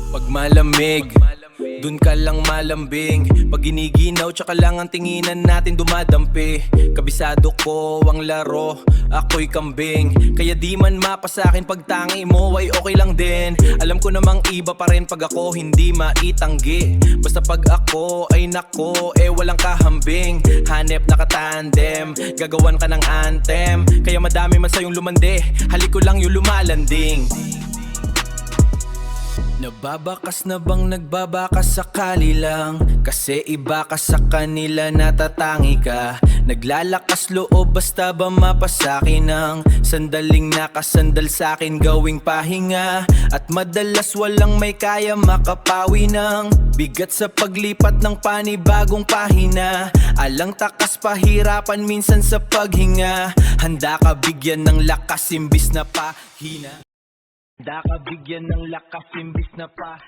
Pag malamig, dun ka lang malambing. Pag giniginaw, tsaka lang ang tinginan natin dumadampi. Kabisado ko ang laro, ako'y kambing. Kaya di man mapa sa'kin pag tangi mo ay okay lang din. Alam ko namang iba pa rin pag ako hindi maitanggi. Basta pag ako ay nako, walang kahambing. Hanep nakatandem, gagawan ka ng anthem. Kaya madami man sa'yong lumande, halik ko lang yung lumalanding. Nababakas na bang nagbabakas sakali lang? Kasi iba ka sa kanila, natatangi ka. Naglalakas loob basta ba mapasakin ng sandaling nakasandal sa'kin gawing pahinga. At madalas walang may kaya makapawi ng bigat sa paglipat ng panibagong pahina. Alang takas pahirapan minsan sa paghinga. Handa ka bigyan ng lakas imbis na pahina. Handa ka bigyan ng lakas imbis na pa